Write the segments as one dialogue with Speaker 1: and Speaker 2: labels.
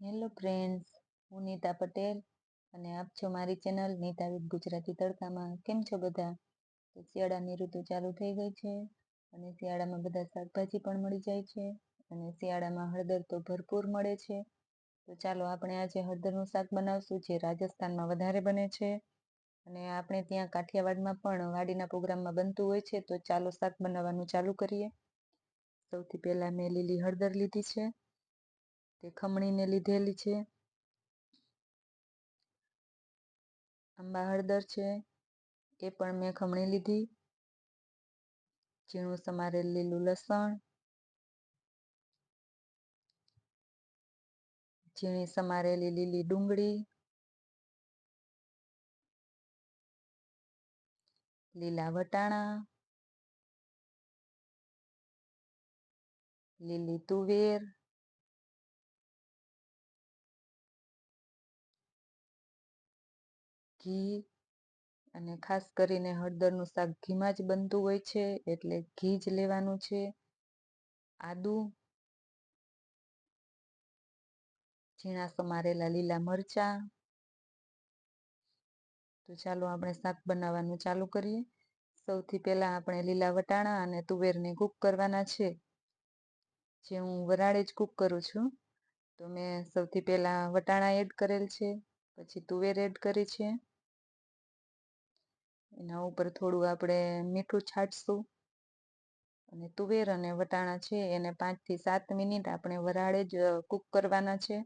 Speaker 1: Hello friends, હું નીતા પટેલ અને આપ છો મારી ચેનલ નીતા વિથ ગુજરાતી તડકામાં. કેમ છો બધા? તો શિયાળાની ઋતુ ચાલુ થઈ ગઈ છે અને શિયાળામાં બધા શાકભાજી પણ મળી જાય છે અને શિયાળામાં હળદર તો ભરપૂર મળે છે. તો ચાલો આપણે આજે હળદરનું શાક બનાવશું, જે રાજસ્થાનમાં વધારે બને છે અને આપણે ત્યાં કાઠિયાવાડમાં પણ વાડીના પ્રોગ્રામમાં બનતું હોય છે. તો ચાલો શાક બનાવવાનું ચાલુ કરીએ. સૌથી પહેલાં મેં લીલી હળદર લીધી છે, તે ખમણીને લીધેલી છે. આંબા હળદર છે, એ પણ મેં ખમણી લીધી. ઝીણું સમારેલ લીલું લસણ, ઝીણી સમારેલી લીલી ડુંગળી, લીલા વટાણા, લીલી તુવેર, ઘી, અને ખાસ કરીને હળદરનું શાક ઘીમાં જ બનતું હોય છે, એટલે ઘી જ લેવાનું છે. આદુ, ઝીણા સમારેલા લીલા મરચાં. તો ચાલો આપણે શાક બનાવવાનું ચાલુ કરીએ. સૌથી પહેલા આપણે લીલા વટાણા અને તુવેરને કૂક કરવાના છે. જે હું વરાળે જ કૂક કરું છું. તો મેં સૌથી પહેલા વટાણા એડ કરેલ છે, પછી તુવેર એડ કરી છે. એના ઉપર થોડું આપણે મીઠું છાંટશું અને તુવેર અને વટાણા છે એને 5 થી 7 મિનિટ આપણે વરાળે જ કૂક કરવાના છે.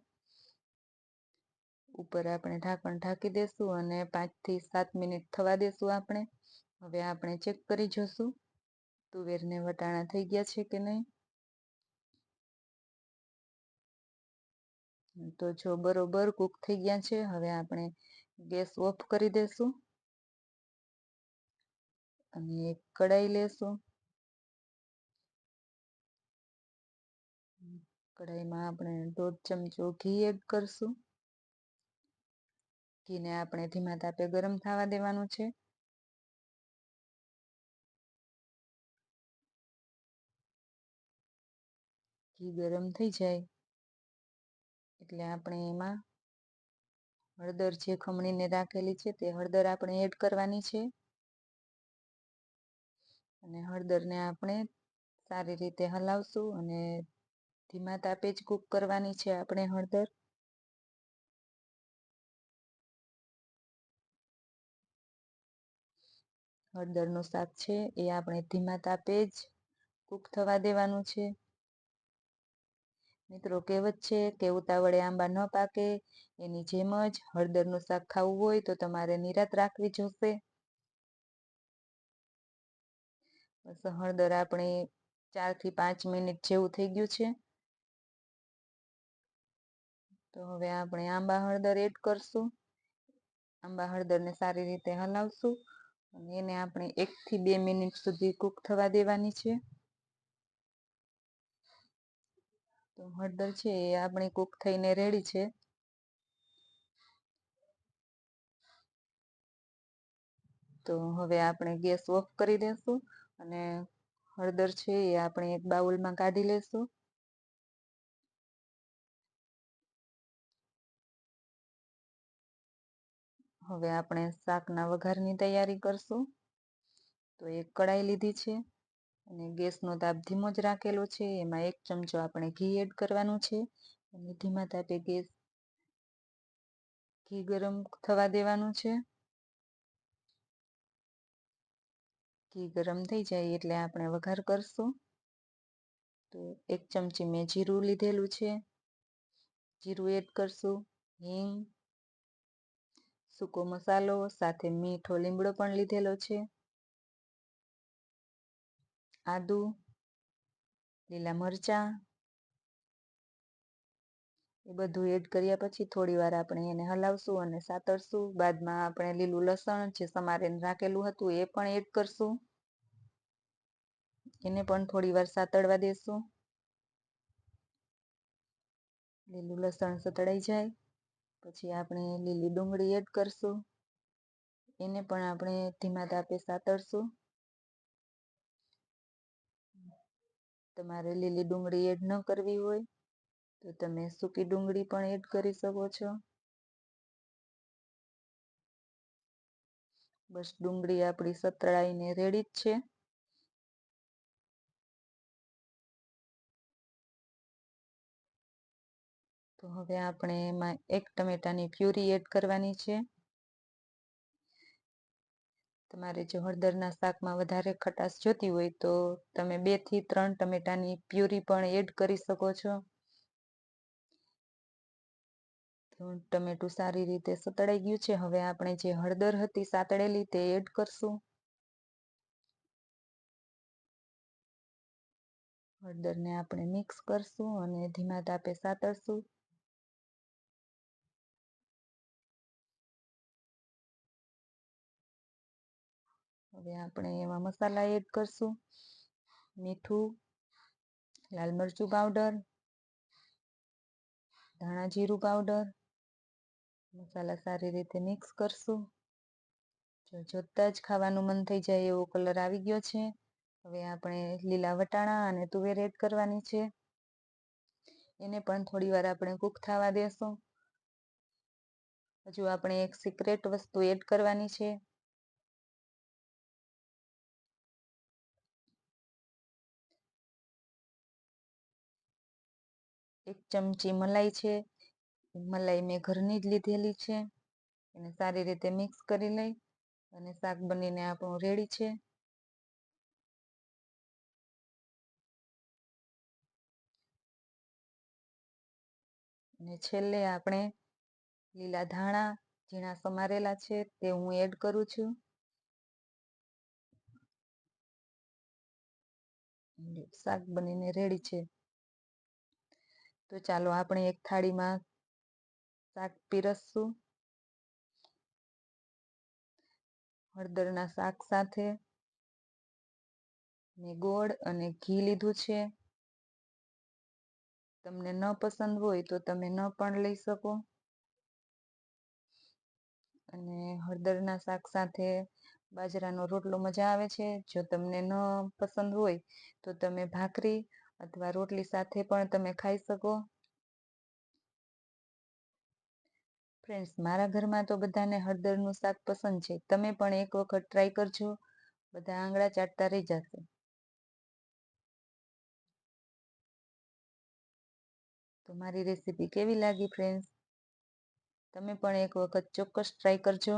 Speaker 1: ઉપર આપણે ઢાંકણ ઢાંકી દેશું અને 5 થી 7 મિનિટ થવા દેશું આપણે. હવે આપણે ચેક કરી જોશું તુવેર ને વટાણા થઈ ગયા છે કે નહીં. તો જો બરોબર કૂક થઈ ગયા છે. હવે આપણે ગેસ ઓફ કરી દેશું અને એક કઢાઈ લેશું. કઢાઈમાં આપણે 1.5 ચમચો ઘી એડ કરશું. ઘીને આપણે ધીમા તાપે ગરમ થવા દેવાનું છે. ઘી ગરમ થઈ જાય એટલે આપણે એમાં હળદર જે ખમણીને રાખેલી છે તે હળદર આપણે એડ કરવાની છે અને હળદરને આપણે સારી રીતે હલાવશું અને ધીમા તાપે જ કૂક કરવાની છે આપણે હળદર. હળદરનું શાક છે એ આપણે ધીમા તાપે જ કૂક થવા દેવાનું છે. મિત્રો, કહેવત છે કે ઉતાવળે આંબા ન પાકે, એની જેમ જ હળદરનું શાક ખાવું હોય તો તમારે નિરાત રાખવી જોશે. બસ હળદર આપણી 4 થી 5 મિનિટ જેવું થઈ ગયું છે. તો હવે આપણે આંબા હળદર એડ કરશું. આંબા હળદરને સારી રીતે હલાવશું અને એને આપણે 1 થી 2 મિનિટ સુધી કૂક થવા દેવાની છે. તો હળદર છે એ આપણી કૂક થઈને રેડી છે. તો હવે આપણે ગેસ ઓફ કરી દેશું અને હળદર છે એ આપણે એક બાઉલમાં કાઢી લેશું. હવે આપણે શાકના વઘારની તૈયારી કરશું. તો એક કઢાઈ લીધી છે અને ગેસનો તાપ ધીમો જ રાખેલો છે. એમાં 1 ચમચો આપણે ઘી એડ કરવાનું છે અને ધીમા તાપે ઘી ગરમ થવા દેવાનું છે. ઘી ગરમ થઈ જાય એટલે આપણે વઘાર કરશું. તો 1 ચમચી મેં જીરું લીધેલું છે, જીરું એડ કરશું. હિંગ, સૂકો મસાલો, સાથે મીઠો લીમડો પણ લીધેલો છે. આદુ, લીલા મરચાં, એ બધું એડ કર્યા પછી થોડી વાર આપણે એને હલાવશું અને સાતળશું. બાદમાં આપણે લીલું લસણ જે સમારીને રાખેલું હતું એ પણ એડ કરશું. એને પણ થોડી વાર સાતળવા દેશું. લીલું લસણ સતળાઈ જાય પછી આપણે લીલી ડુંગળી એડ કરશું. એને પણ આપણે ધીમા તાપે સાતળશું. તમારે લીલી ડુંગળી એડ ન કરવી હોય તો તમે સૂકી ડુંગળી પણ એડ કરી શકો છો. બસ ડુંગળી આપણી સતળાઈને રેડી જ છે. તો હવે આપણે એમાં 1 ટમેટાની પ્યુરી એડ કરવાની છે. તમારે જો હળદરના શાકમાં વધારે ખટાશ જોતી હોય તો તમે 2 થી 3 ટમેટાની પ્યુરી પણ એડ કરી શકો છો. તો ટમેટું સારી રીતે સતળાઈ ગયું છે. હવે આપણે જે હળદર હતી સાતળેલી તે એડ કરશું. હળદરને આપણે મિક્સ કરશું અને ધીમા તાપે સાતળશું. હવે આપણે એમાં મસાલા એડ કરશું. મીઠું, લાલ મરચું પાવડર, ધાણા જીરું પાવડર. મસાલા સારી રીતે મિક્સ કરશું. જોતાં જ ખાવાનું મન થઈ જાય એવો કલર આવી ગયો છે. હવે આપણે લીલા વટાણા અને તુવેર એડ કરવાની છે. એને પણ થોડી વાર આપણે કૂક થવા દેશું. હજુ આપણે એક સિક્રેટ વસ્તુ એડ કરવાની છે. 1 ચમચી મલાઈ છે. મલાઈ મેં ઘરની જ લીધેલી છે. એને સારી રીતે મિક્સ કરી લઈ અને શાક બનીને આપણું રેડી છે. અને છેલ્લે આપણે લીલા ધાણા ઝીણા સમારેલા છે તે હું એડ કરું છું. શાક બનીને રેડી છે. તો ચાલો આપણે એક થાળીમાં શાક પીરસશું. હળદરના શાક સાથે મેં ગોળ અને ઘી લીધું છે. તમને ન પસંદ હોય તો તમે ન પણ લઈ શકો. અને હળદરના શાક સાથે બાજરાનો રોટલો મજા આવે છે. જો તમને ન પસંદ હોય તો તમે ભાખરી અથવા રોટલી સાથે પણ તમે ખાઈ શકો. ફ્રેન્ડ્સ, મારા ઘરમાં તો બધાને હળદરનું શાક પસંદ છે. તમે પણ એક વખત ટ્રાય કરજો. બધા આંગળા ચાટતા રહી જશે. તો મારી રેસીપી કેવી લાગી ફ્રેન્ડ્સ? તમે પણ એક વખત ચોક્કસ ટ્રાય કરજો.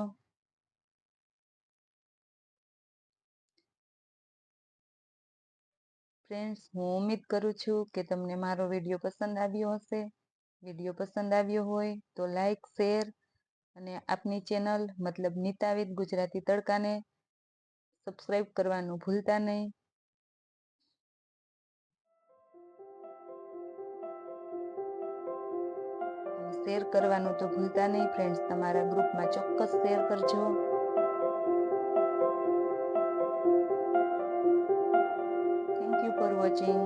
Speaker 1: ફ્રેન્ડ્સ, હું ઉમ્મીદ કરું છું કે તમને મારો વિડીયો પસંદ આવ્યો હશે. વિડીયો પસંદ આવ્યો હોય તો લાઈક, શેર અને આપની ચેનલ મતલબ નીતા વિથ ગુજરાતી તડકાને સબસ્ક્રાઈબ કરવાનું ભૂલતા નહીં. શેર કરવાનું તો ભૂલતા નહીં ફ્રેન્ડ્સ. તમારા ગ્રુપમાં ચોક્કસ શેર કરજો. Thank you for watching.